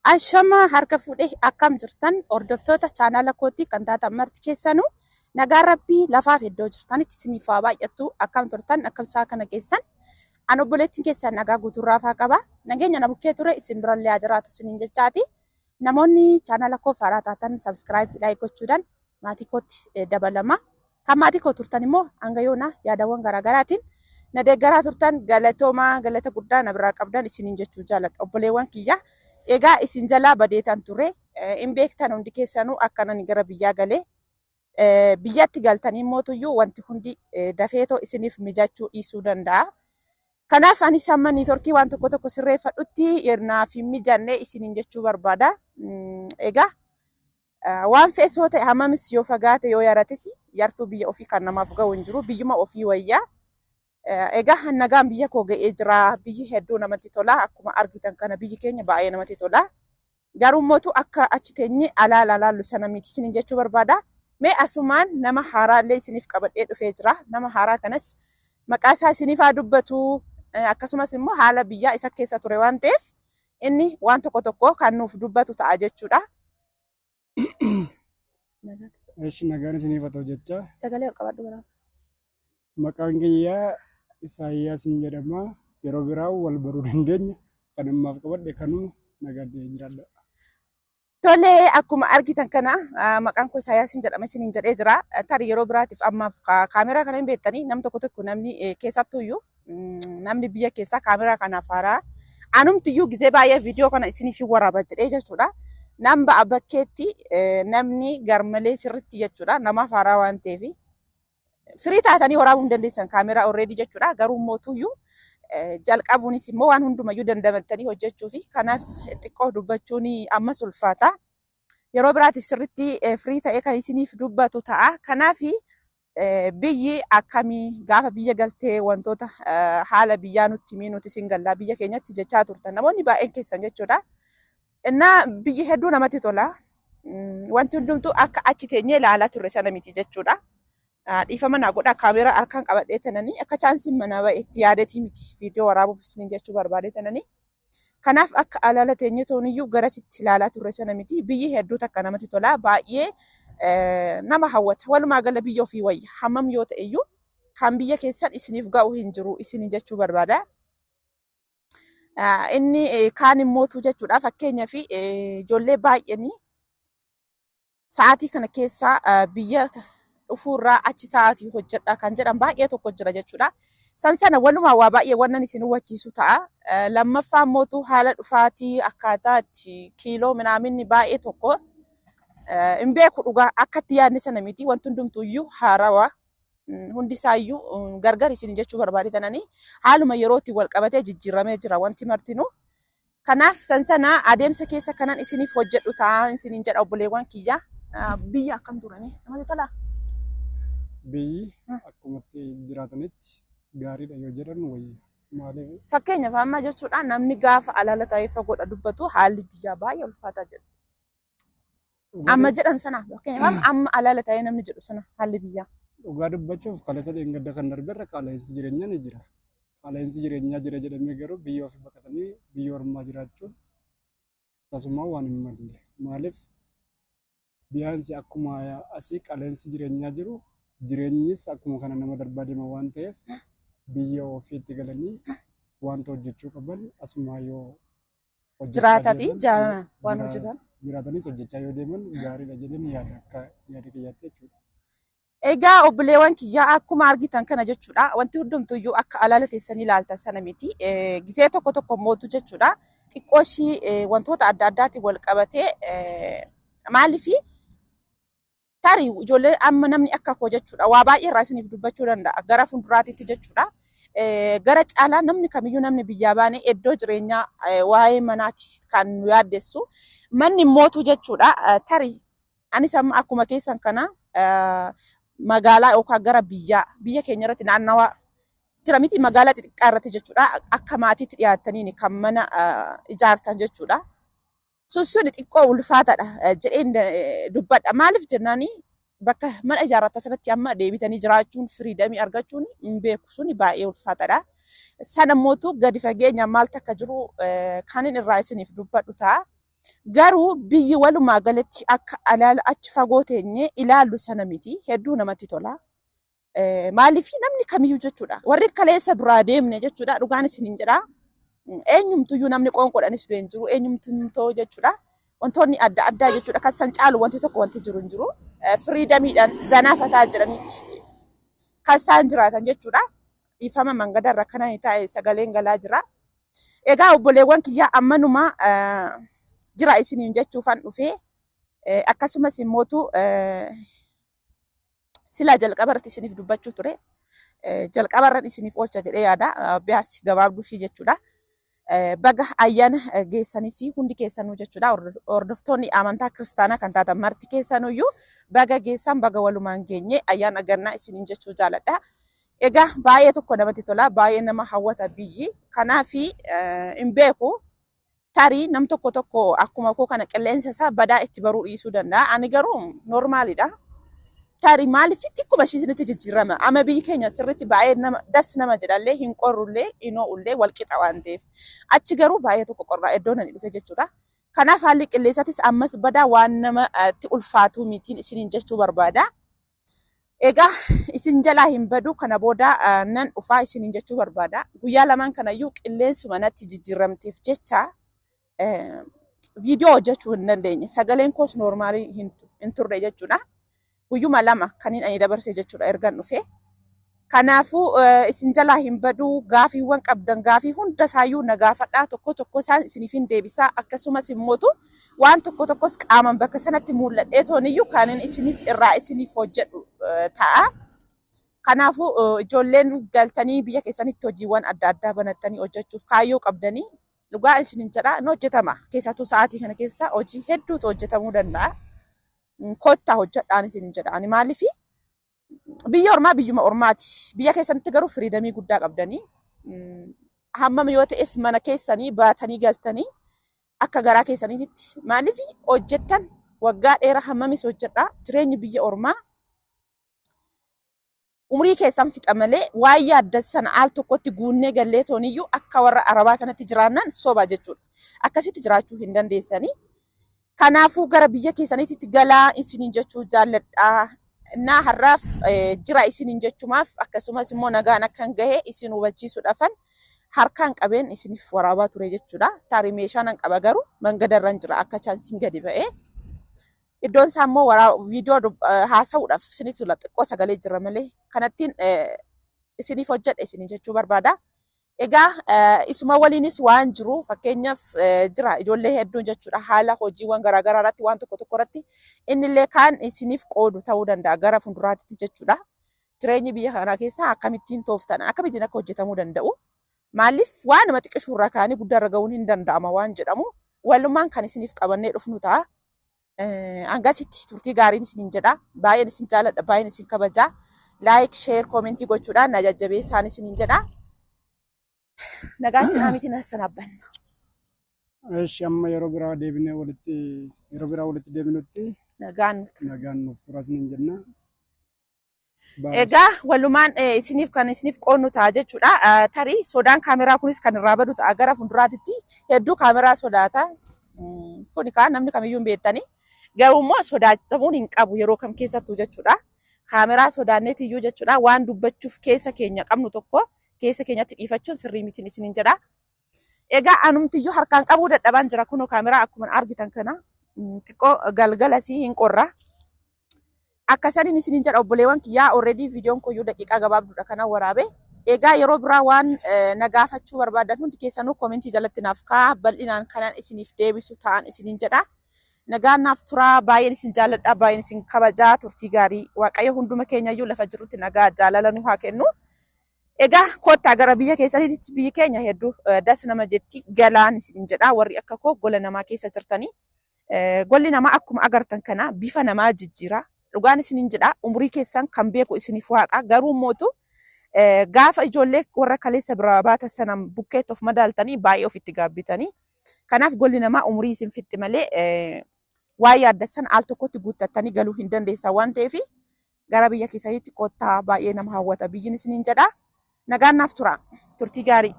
Ashama harka fuudhee akkam jirtan hordoftoota chaanala kootii kan taatan marti keessanuu nagaa rabbii lafaaf iddoo jirtanitti isiniif haa baay'attu akkam turtan akkam isaa kana keessan an obboleettiin keessan nagaa guutuurraa faa qaba nageenya na bukkee ture isin birallee haa jiraatu isiniin jechaati namoonni chaanala koo faaraa taatan subscribe like gochuudhaan maatii kootti dabalama kan maatii koo turtan immoo hanga yoona yaadawwan garaagaraatiin na deeggaraa turtan galatoomaa galata guddaa na biraa qabdan isiniin jechuu jaaladha obboleewwan kiyya. Egaa isin jalaa badeetan ture hin beektan hundi keessanuu akkanan gara biyyaa galee biyyatti galtanii mootuyyuu wanti hundi dafeetoo isiniif mijachuu dhiisuu danda'a. Kanaaf anis amma niitorkii waan tokko tokko sirreeffadhutti yernaaf hin mijannee isiniin jechuu barbaada. Egaa waan feesoo ta'e hamamis yoo fagaate yoo yaratis yartuu biyya ofii kan namaaf ga'u hin jiru biyyuma ofii wayyaa. Egaa nagaan biyya koo ga'ee jira biyyi hedduu namatti tola akkuma argitan kana biyyi keenya baay'ee namatti tola garuu mootu akka achi teenye alaalaalaallu sana miti isiniin jechuu barbaada mee asumaan nama haaraallee isiniif qabadhee dhufee jira nama haaraa kanas maqaa isaa isiniif haa dubbatu akkasumas immoo haala biyyaa isa keessa ture waan ta'eef inni waan tokko tokko kan nuuf dubbatu ta'a jechuudha. Eshi nagaan isiniif haa ta'u jecha sagalee ol qabadhu bara. Maqaan kiyyaa Isaayyaas jedhama yeroo biraa wal baruu dandeenya kan ammaaf qabadhe kanuma nagadee jiraadha. Tolee akkuma argitan kana maqaan koo Isaayyaas jedhama isiniin jedhee jira. Tarii yeroo biraatiif ammaaf kaameraa kana hin beektanii nam tokko tokko namni keessattuyyuu namni biyya keessaa kaameraa kanaaf haaraa anumtiyyuu gizee baay'ee viidiyoo kana isiniif waraaba jedhee jechuudha. Nam ba'a bakkeetti namni garmalee sirritti jechuudha namaaf haaraa waan ta'eef. Firii taatanii waraabuu hin dandeessan kaameraa already jechuudha. Garuu mootuyyuu jalqabuunis immoo waan hundumayyuu dandamatanii hojjechuu fi kanaaf xiqqoo dubbachuun ammas ulfaata. Yeroo biraatiif sirritti firii ta'ee kan isiniif dubbatu ta'a. Kanaaf biyyi akkamii gaafa biyya galtee wantoota haala biyyaa nutti himii nuti isin gallaa biyya keenyatti jechaa turtan namoonni baay'een keessan jechuudha. Innaa biyyi hedduu namatti tola. Wanti hundumtuu akka achi teenyee ilaalaa turre sana miti jechuudha. Dhiifama naa godha kaameraa harkaan qabadhee tananii akka chaansiin mana itti yaadetii miti viidiyoo waraabuuf isiniin jechuu barbaade tananii. Kanaaf akka alaala teenye tooniyyuu gara sitti ilaalaa turre sana miti biyyi hedduu takka namatti tola baay'ee nama hawwata walumaa gala biyya ofii wayya hammam yoo ta'e iyyuu kan biyya keessan isiniif ga'u hin jiru isiniin jechuu barbaada. Inni kaan immootu jechuudha fakkeenyaaf ijoollee baay'een sa'aatii kana keessa biyya dhufuurraa achi taa'atii hojjedha kan jedhan baay'ee tokko jira jechuudha. Sana walumaa waa baay'ee wannan isin hubachiisu ta'a. Lammaffaan mootuu haala dhufaatii akkaataa itti kiiloo minaaminni baay'ee tokko hin beeku dhugaa akka itti yaadne sana miti wanti hundumtuuyyuu haarawaa hundi isaayyuu gargar isin jechuu barbaadetananii haaluma yerootti wal qabatee jijjiiramee jira wanti martinuu. Kanaaf sana adeemsa keessa kanan isiniif hojjedhu ta'a isiniin jedha obboleewwan kiyya. Biyya akkam turanii namatti tolaa? Biyyi akkumatti jiraatanitti gaariidha yoo jedhan wayya. Maaliif? Fakkeenyaaf amma jechuudha namni gaafa alaala ta'ee fagoodha dubbatu haalli biyyaa baay'ee ulfaataa jedhu. Amma jedhan sana fakkeenyaaf amma alaala ta'ee namni jedhu sana haalli biyyaa. Dhugaa dubbachuuf qaala'insa dheengadda kan darbeerra qaala'insi jireenyaa ni jira. Qaala'insi jireenyaa jira jedhamee garuu biyya ofii baqatanii biyya ormaa jiraachuun tasuma waan hin malle. Maaliif? Biyyaansi akkuma asii qaala'insi jireenyaa jiru jireenyis akkuma kana nama darbaa deema waan ta'eef biyya ofiitti galanii wanta hojjechuu qaban asuma yoo jiraatati jaalala waan hojjetan jiraatanis hojjechaa yoo deeman gaariidha jedhanii yaada akka yaada kiyyaatti jechuudha. Egaa obboleewwan kiyyaa akkuma argitan kana jechuudha wanti hundumtuyyuu akka alaala teessanii ilaaltan sana miti gizee tokko tokko mootu jechuudha xiqqooshii wantoota adda addaatiin wal qabatee maaliifi tarii ijoollee amma namni akka koo jechuudha waa baay'ee irraa isiniif dubbachuu danda'a gara fuulduraatitti jechuudha. Gara caalaa namni kamiyyuu namni biyyaa baanee iddoo jireenyaa waa'ee manaati kan nu yaaddessu manni mootu jechuudha. Tarii anis amma akkuma keessan kana magaalaa yookaan gara biyya keenya irratti naannawaa jira miti magaalaa xixiqqaa irratti jechuudha akka maatiitti dhiyaataniin kan mana ijaartan jechuudha. Sun xiqqoo ulfaataadha jedheen dubbadha. Maaliif jennaani bakka mana ijaarrata sanatti amma deebitanii jiraachuun firiidamii argachuun hin beeku suni baay'ee ulfaataadha. Sana mootu gadi fageenya maal takka jiru kanin irraa isiniif dubbadhu ta'a. Garuu biyyi walumaa galatti akka alaala achi fagoo teenyee ilaallu sana miti hedduu namatti tola. Maaliif namni kamiyyuu jechuudha. Warri kaleessa duraa deemne jechuudha. Dhugaan isiniin jedhaa. Eenyumtuyyuu namni qoonqodhanis du'e hin jiru. Eenyumtuu jechuudha. Wantoonni adda addaa jechuudha. Kan san caalu wanti tokko wanti jiru hin jiru. Firiidamiidhaan zanaafataa jiraniiti. Kan isaan jiraatan jechuudha. Ifama mangadarra kana taa'e sagaleen galaa jira. Egaa obboleewwan kiyyaa ammanuma jira isiniin jechuufan dhufee akkasumas immootu sila jalqabarratti isiniif dubbachuu ture. Jalqabarran isiniif oolcha jedhee yaada. Biyaasi gabaabduu ishii jechuudha. Baga ayyaana geessanis hundi keessanuu jechuudha. Hordoftoonni amantaa kiristaanaa kan taatan marti keessanuyyuu baga geessan baga walumaan geenye ayyaana gannaa isiniin jechuu jaaladha. Egaa baay'ee tokko namatti tola. Baay'ee nama hawwata biyyi. Kanaafi hin beeku. Tarii nam tokko tokko akkuma koo kana qilleensa isaa badaa itti baruu dhiisuu danda'a. Ani garuu normaalidha. Tarii maaliif xiqquma ishii isinitti jijjiirama. Ama biyyi keenya sirriitti baay'ee nama jedhallee hin qorrullee hin ho'ullee wal qixa waan ta'eef. Achi garuu baay'ee tokko qorraa iddoo nani dhufe jechuudha. Kanaaf haalli qilleensatis ammas badaa waan namatti ulfaatu mitiin isiniin jechuu barbaada. Egaa isin jalaa hin badu kana booda nan dhufaa isiniin jechuu barbaada. Guyyaa lamaan kanayyuu qilleensuma natti jijjiiramteef jecha viidiyoo hojjechuu hin dandeenye. Sagaleen koos noormaalii hin turre jechuudha. Guyyuma lama kaniin ani dabarse jechuudha ergan dhufe. Kanaafuu isin jalaa hin badu gaafiiwwan qabdan gaafii hunda isaayyuu na gaafadhaa tokko tokko isaan isiniif hin deebisaa akkasumas immootu waan tokko tokkos qaaman bakka sanatti mul'adhee tooniyyuu kaaniin isiniif hojjedhu ta'a. Kanaafuu ijoolleen galtanii biyya keessanitti hojiiwwan adda addaa banattanii hojjechuuf kaayyoo qabdanii dhugaa isiniin jedhaa ni hojjetama. Keessattuu sa'aatii kana keessa hojii hedduutu hojjetamuu danda'a. Kottaa hojjedhaan isiniin jedha. Ani maaliifi biyya ormaa biyyuma ormaati. Biyya keessanitti garuu firiidamii guddaa qabdanii hammam yoo ta'es mana keessanii baatanii galtanii akka garaa keessaniitti maaliif hojjettan waggaa dheeraa hammamis hojjedhaa. Jireenyi biyya ormaa umrii keessan fixa malee waa'ee adda sana al tokkotti guunnee gallee tooniyyuu akka warra arabaa sanatti jiraannan soba jechuudha. Akkasitti jiraachuu hin dandeessanii. Kanaafuu gara biyya keessaniitti galaa isiniin jechuu jaalladha. Naa har'aaf jira isiniin jechumaaf akkasumas immoo nagaan akkan gahe isin hubachiisuudhaafan harkaan qabeen isiniif waraabaa ture jechuudha. Tarii meeshaan an qaba garuu mangadarran jira akka chaansiin gadi ba'ee. Iddoon isaa immoo viidiyoo haasa'uudhaaf isinitti tola xiqqoo sagalee jira malee kanattiin isiniif hojjedha isiniin jechuu barbaada. Egaa isuma waliinis waan jiru fakkeenyaaf jira ijoollee hedduun jechuudha haala hojiiwwan garaagaraa irratti waan tokko tokko irratti innillee kaan isiniif qoodu ta'uu danda'a gara fuulduraatti jechuudha. Jireenyi biyya kanaa keessaa akkamittiin tooftan akkamittiin akka hojjetamuu danda'u. Maaliif waan nama xiqqishuu irraa kaanii guddaarra ga'uun hin danda'ama waan jedhamu walumaan kan isiniif qabannee dhufnu ta'a. Hangasitti turtii gaariin isiniin jedha. Baay'een isin jaalladha baay'een isin kabajaa. Laayik, sheer, koomentii gochuudhaan na jajjabeessaan isiniin jedha. Nagaan naamitiin hassanaabbanna. Eeshi amma yeroo biraa walitti deebinutti nagaan nuuf turas niin jenna. Egaa walumaan isiniif kan isiniif qoonnu ta'a jechuudha. Tarii sodaan kaameraa kunis kan irraa badu ta'a gara fuulduraatti hedduu kaameraa sodaata. Kuni kaan namni kamiyyuu hin beektani. Garuu immoo sodaatamuun hin qabu yeroo kam keessattuu jechuudha. Kaameraa sodaanneetiyyuu jechuudha waan dubbachuuf keessa keenya qabnu tokko keessa keenyatti dhiifachuun sirrii mitiin isiniin jedha. Egaa anumtiyyuu harkaan qabuu dadhabaan jira kunoo kaameraa akkuma argitan kana xiqqoo galgalasii hin qorra. Akkasaniin isiniin jedha obboleewwan kiyyaa already viidiyoon koyyuu daqiiqaa gabaabduudha kana waraabe. Egaa yeroo biraa waan nagaafachuu barbaadan hundi keessanuu koomentii jalatti naaf kaa bal'inaan kanaan isiniif deebisu ta'an isiniin jedha. Nagaan naaf turaa baay'een isin jaalladha baay'een isin kabajaa turtii gaarii waaqayyo hunduma keenyayyuu lafa jirrutti nagaa jaalala nu haa kennu. Egaa kottaa gara biyya keessaniitti biyyi keenya hedduu das nama jetti galaan isiniin jedha warri akka koo gola namaa keessa jirtanii. Golli namaa akkuma agartan kana bifa namaa jijjiira. Dhugaan isiniin jedha umurii keessan kan beeku isiniif waaqa garuu mootu gaafa ijoollee warra kaleessa biraa baata sanan bukkeetti of madaaltanii baay'ee ofitti gaabbitanii. Kanaaf golli namaa umurii isin fixxi malee waa'ee adda san al tokkotti guuttattanii galuu hin dandeessan waan ta'eef gara biyya keessaniitti kottaa baay'ee nama hawwata biyyiin isiniin jedha. Nagaan naaf tura turtii gaarii.